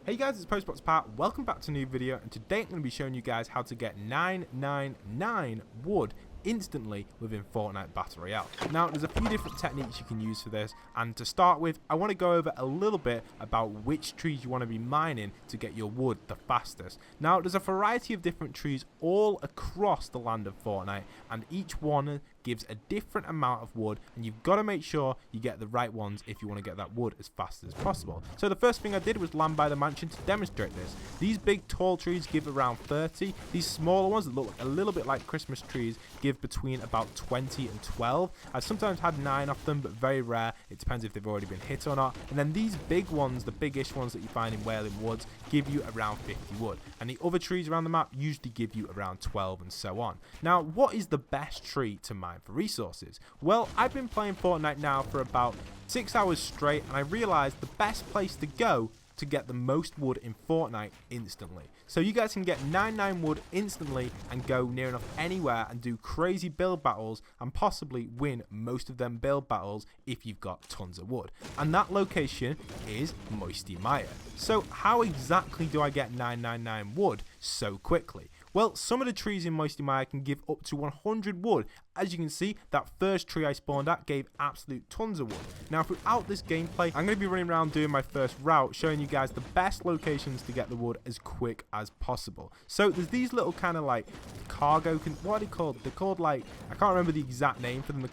Hey guys, it's postboxpat. Welcome back to a new video, and today I'm going to be showing you guys how to get 999 wood instantly within Fortnite Battle Royale. Now, there's a few different techniques you can use for this, and to start with, I want to go over a little bit about which trees you want to be mining to get your wood the fastest. Now, there's a variety of different trees all across the land of Fortnite, and each one gives a different amount of wood, and you've got to make sure you get the right ones if you want to get that wood as fast as possible. So the first thing I did was land by the mansion to demonstrate this. These big tall trees give around 30. These smaller ones that look a little bit like Christmas trees give between about 20 and 12. I've sometimes had 9 of them, but very rare. It depends if they've already been hit or not. And then these big ones, the biggish ones that you find in Wailing Woods, give you around 50 wood. And the other trees around the map usually give you around 12 and so on. Now, what is the best tree to mine for resources? Well, I've been playing Fortnite now for about 6 hours straight, and I realized the best place to go to get the most wood in Fortnite instantly. So you guys can get 99 wood instantly and go near enough anywhere and do crazy build battles and possibly win most of them build battles if you've got tons of wood. And that location is Moisty Mire. So how exactly do I get 999 wood so quickly? Well, some of the trees in Moisty Mire can give up to 100 wood. As you can see, that first tree I spawned at gave absolute tons of wood. Now, throughout this gameplay, I'm going to be running around doing my first route, showing you guys the best locations to get the wood as quick as possible. So there's these little kind of like cargo, what are they called? They're called like, I can't remember the exact name for them.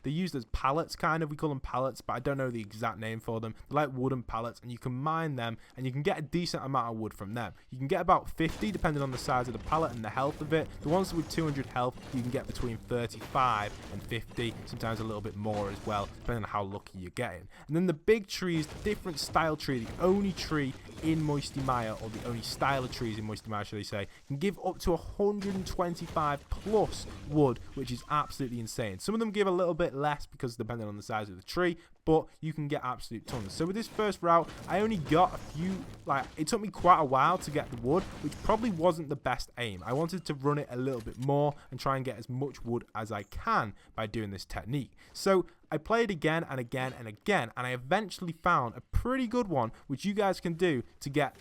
They're used as pallets kind of. We call them pallets, but I don't know the exact name for them. They're like wooden pallets, and you can mine them and you can get a decent amount of wood from them. You can get about 50 depending on the size of the pallet and the health of it. The ones with 200 health, you can get between 35 and 50, sometimes a little bit more as well, depending on how lucky you're getting. And then the big trees, the different style tree, the only tree in Moisty Mire, or the only style of trees in Moisty Mire, should I say, can give up to 125 plus wood, which is absolutely insane. Some of them give a little bit less because depending on the size of the tree, but you can get absolute tons. So with this first route, I only got a few, it took me quite a while to get the wood, which probably wasn't the best aim. I wanted to run it a little bit more and try and get as much wood as I can by doing this technique. So I played again and again and again, and I eventually found a pretty good one, which you guys can do to get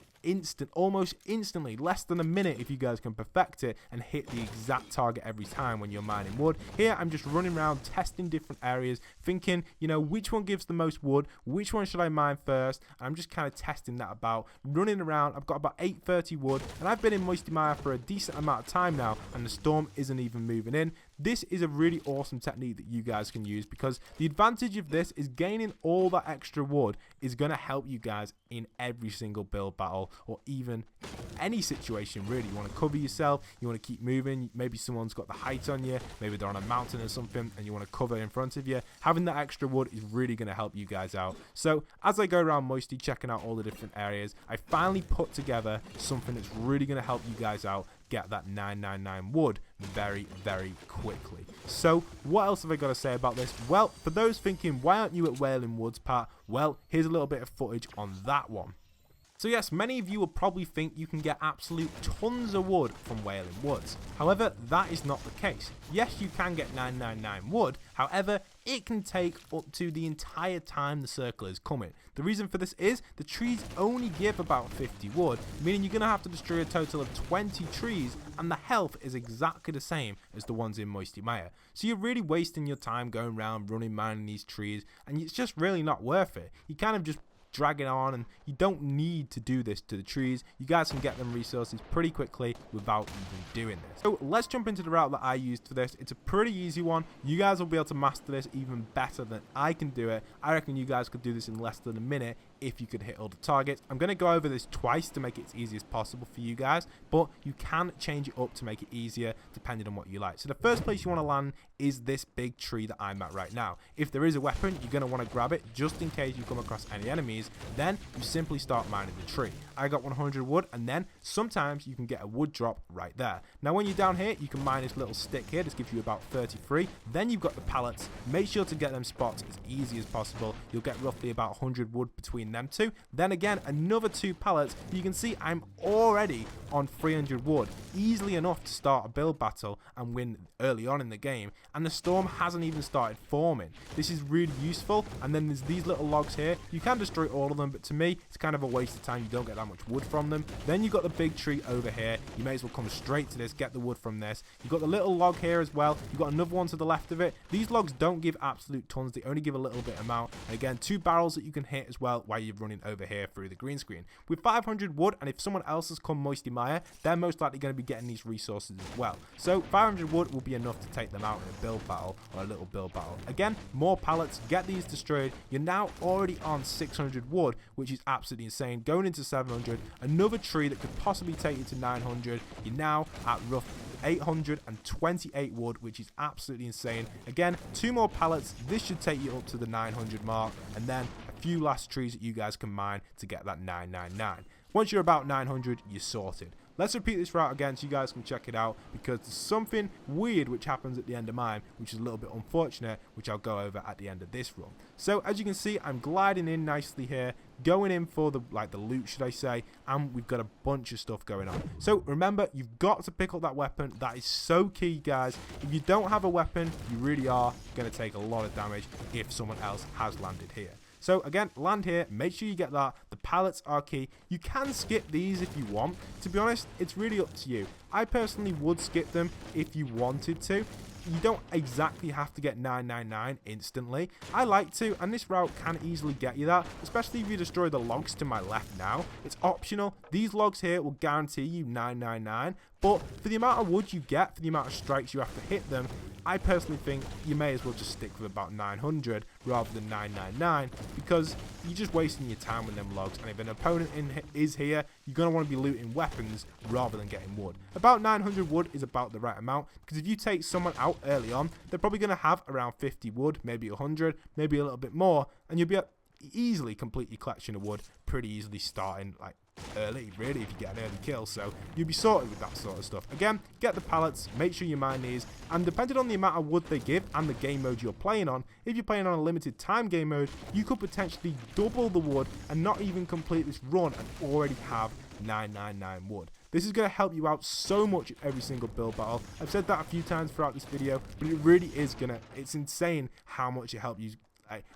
almost instantly, less than a minute if you guys can perfect it and hit the exact target every time when you're mining wood. Here I'm just running around testing different areas, thinking, you know, which one gives the most wood, which one should I mine first, and I'm just kind of testing that about, running around. I've got about 830 wood, and I've been in Moisty Mire for a decent amount of time now, and the storm isn't even moving in. This is a really awesome technique that you guys can use, because the advantage of this is gaining all that extra wood is going to help you guys in every single build battle, or even any situation really. You want to cover yourself, you want to keep moving, maybe someone's got the height on you, maybe they're on a mountain or something and you want to cover in front of you. Having that extra wood is really going to help you guys out. So as I go around Moisty checking out all the different areas, I finally put together something that's really going to help you guys out get that 999 wood very, very quickly. So what else have I got to say about this? Well, for those thinking, why aren't you at Wailing Woods, Pat? Well, here's a little bit of footage on that one. So yes, many of you will probably think you can get absolute tons of wood from Wailing Woods. However, that is not the case. Yes, you can get 999 wood, however, it can take up to the entire time the circle is coming. The reason for this is the trees only give about 50 wood, meaning you're going to have to destroy a total of 20 trees, and the health is exactly the same as the ones in Moisty Mire. So you're really wasting your time going around running mining these trees, and it's just really not worth it. You kind of just drag it on, and you don't need to do this to the trees. You guys can get them resources pretty quickly without even doing this. So let's jump into the route that I used for this. It's a pretty easy one. You guys will be able to master this even better than I can do it. I reckon you guys could do this in less than a minute if you could hit all the targets. I'm going to go over this twice to make it as easy as possible for you guys, but you can change it up to make it easier depending on what you like. So the first place you want to land is this big tree that I'm at right now. If there is a weapon, you're going to want to grab it just in case you come across any enemies. Then you simply start mining the tree. I got 100 wood, and then sometimes you can get a wood drop right there. Now when you're down here, you can mine this little stick here. This gives you about 33. Then you've got the pallets. Make sure to get them spots as easy as possible. You'll get roughly about 100 wood between from them two. Then again, another 2 pallets. You can see I'm already on 300 wood, easily enough to start a build battle and win early on in the game, and the storm hasn't even started forming. This is really useful. And then there's these little logs here. You can destroy all of them, but to me it's kind of a waste of time. You don't get that much wood from them. Then you've got the big tree over here. You may as well come straight to this, get the wood from this. You've got the little log here as well. You've got another one to the left of it. These logs don't give absolute tons, they only give a little bit amount. And again, 2 barrels that you can hit as well while you're running over here through the green screen. With 500 wood, and if someone else has come Moisty Mire, they're most likely going to be getting these resources as well. So 500 wood will be enough to take them out in a build battle, or a little build battle. Again, more pallets, get these destroyed. You're now already on 600 wood, which is absolutely insane. Going into 700, another tree that could possibly take you to 900. You're now at rough 828 wood, which is absolutely insane. Again, 2 more pallets. This should take you up to the 900 mark, and then a few last trees that you guys can mine to get that 999. Once you're about 900, you're sorted. Let's repeat this route again so you guys can check it out, because there's something weird which happens at the end of mine, which is a little bit unfortunate, which I'll go over at the end of this run. So as you can see, I'm gliding in nicely here, going in for the loot, should I say, and we've got a bunch of stuff going on. So remember, you've got to pick up that weapon. That is so key, guys. If you don't have a weapon, you really are going to take a lot of damage if someone else has landed here. So again, land here, make sure you get that. The pallets are key. You can skip these if you want. To be honest, it's really up to you. I personally would skip them if you wanted to. You don't exactly have to get 999 instantly. I like to, and this route can easily get you that, especially if you destroy the logs to my left now. It's optional. These logs here will guarantee you 999, but for the amount of wood you get, for the amount of strikes you have to hit them, I personally think you may as well just stick with about 900 rather than 999, because you're just wasting your time with them logs. And if an opponent is here, you're going to want to be looting weapons rather than getting wood. About 900 wood is about the right amount, because if you take someone out early on, they're probably going to have around 50 wood, maybe 100, maybe a little bit more, and you'll be able to easily complete your collection of wood pretty easily starting like early, really, if you get an early kill. So you'll be sorted with that sort of stuff. Again, get the pallets, make sure you mine these, and depending on the amount of wood they give and the game mode you're playing on, if you're playing on a limited time game mode, you could potentially double the wood and not even complete this run and already have 999 wood. This is going to help you out so much in every single build battle. I've said that a few times throughout this video, but it really is it's insane how much it helps you.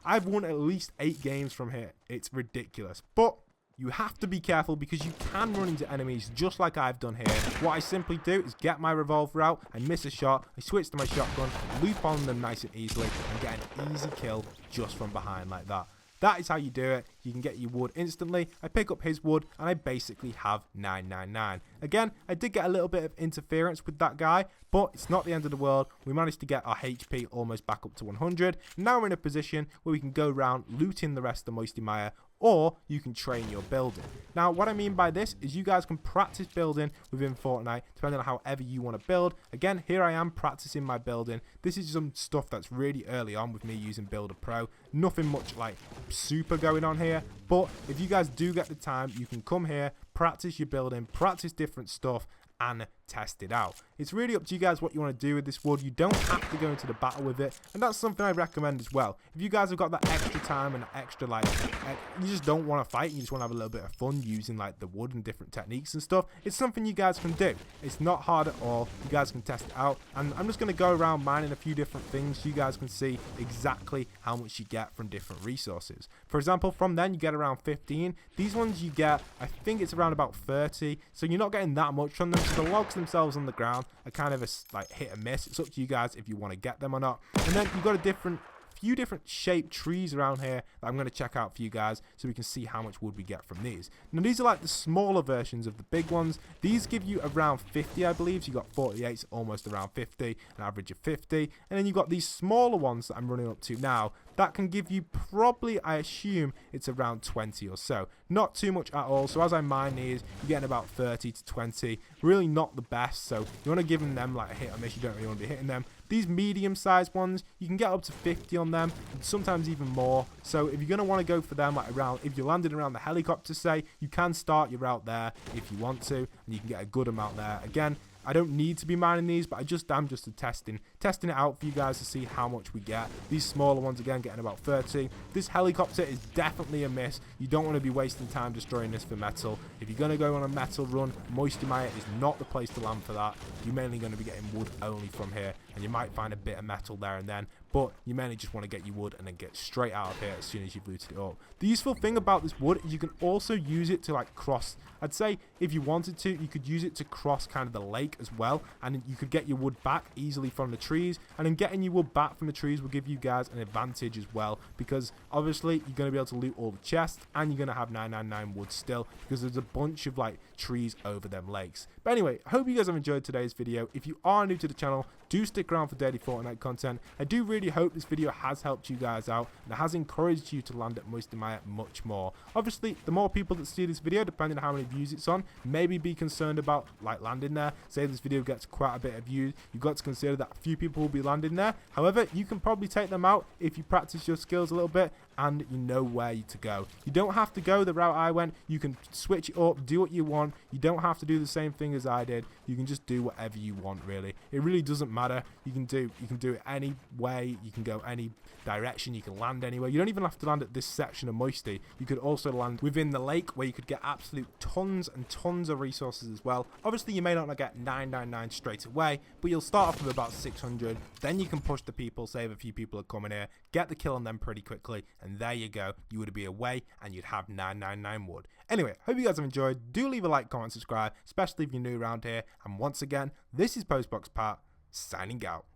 I've won at least 8 games from here. It's ridiculous. But you have to be careful, because you can run into enemies just like I've done here. What I simply do is get my revolver out, I miss a shot, I switch to my shotgun, loop on them nice and easily, and get an easy kill just from behind like that. That is how you do it. You can get your wood instantly. I pick up his wood and I basically have 999. Again, I did get a little bit of interference with that guy, but it's not the end of the world. We managed to get our HP almost back up to 100. Now we're in a position where we can go around looting the rest of Moisty Mire, or you can train your building. Now, what I mean by this is you guys can practice building within Fortnite, depending on however you want to build. Again, here I am practicing my building. This is some stuff that's really early on with me using Builder Pro. Nothing much like super going on here, but if you guys do get the time, you can come here, practice your building, practice different stuff, and test it out. It's really up to you guys what you want to do with this wood. You don't have to go into the battle with it, and that's something I recommend as well. If you guys have got that extra time and extra you just don't want to fight, you just want to have a little bit of fun using like the wood and different techniques and stuff, it's something you guys can do. It's not hard at all. You guys can test it out, and I'm just going to go around mining a few different things so you guys can see exactly how much you get from different resources. For example, from then you get around 15. These ones you get, I think it's around about 30, so you're not getting that much from them. So the logs themselves on the ground are kind of a hit and miss. It's up to you guys if you want to get them or not. And then you've got a few different shaped trees around here that I'm going to check out for you guys so we can see how much wood we get from these. Now these are like the smaller versions of the big ones. These give you around 50, I believe. So you got 48, almost around 50, an average of 50. And then you've got these smaller ones that I'm running up to now that can give you probably, I assume it's around 20 or so. Not too much at all. So as I mine these, you're getting about 30 to 20. Really not the best. So you want to give them like a hit or miss. You don't really want to be hitting them. These medium-sized ones, you can get up to 50 on them, and sometimes even more. So if you're going to want to go for them, like around, if you're landing around the helicopter, say, you can start your route there if you want to, and you can get a good amount there. Again, I don't need to be mining these, but I just am just testing it out for you guys to see how much we get. These smaller ones again getting about 30. This helicopter is definitely a miss. You don't want to be wasting time destroying this for metal. If you're going to go on a metal run, Moisty Mire is not the place to land for that. You're mainly going to be getting wood only from here, and you might find a bit of metal there and then, but you mainly just want to get your wood and then get straight out of here as soon as you've looted it up. The useful thing about this wood is you can also use it to like cross. I'd say if you wanted to, you could use it to cross kind of the lake as well, and you could get your wood back easily from the trees, and then getting your wood back from the trees will give you guys an advantage as well, because obviously you're going to be able to loot all the chests, and you're going to have 999 wood still, because there's a bunch of like trees over them lakes. But anyway, I hope you guys have enjoyed today's video. If you are new to the channel, do stick around for daily Fortnite content. I do really hope this video has helped you guys out and it has encouraged you to land at Moisty Mire much more. Obviously, the more people that see this video, depending on how many views it's on, maybe be concerned about like landing there. Say this video gets quite a bit of views, you've got to consider that a few people will be landing there. However, you can probably take them out if you practice your skills a little bit and you know where to go. You don't have to go the route I went. You can switch it up, do what you want. You don't have to do the same thing as I did. You can just do whatever you want, really. It really doesn't matter. You can do it any way. You can go any direction. You can land anywhere. You don't even have to land at this section of Moisty. You could also land within the lake where you could get absolute tons and tons of resources as well. Obviously, you may not get 999 straight away, but you'll start off with about 600. Then you can push the people, save a few people are coming here, get the kill on them pretty quickly, and there you go. You would be away and you'd have 999 wood. Anyway, hope you guys have enjoyed. Do leave a like, comment, subscribe, especially if you're new around here. And once again, this is postboxpat signing out.